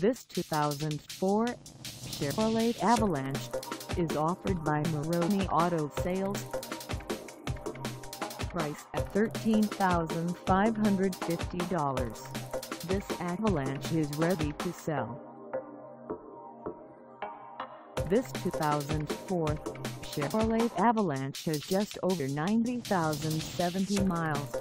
This 2004 Chevrolet Avalanche is offered by Maroney Auto Sales. Price at $13,550. This Avalanche is ready to sell. This 2004 Chevrolet Avalanche has just over 90,070 miles.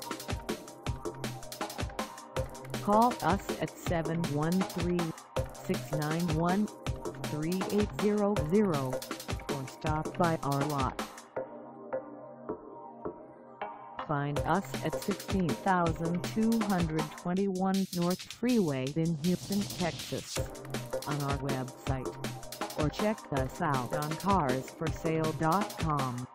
Call us at 713-691-3800 or stop by our lot. Find us at 16221 North Freeway in Houston, Texas, on our website, or check us out on carsforsale.com.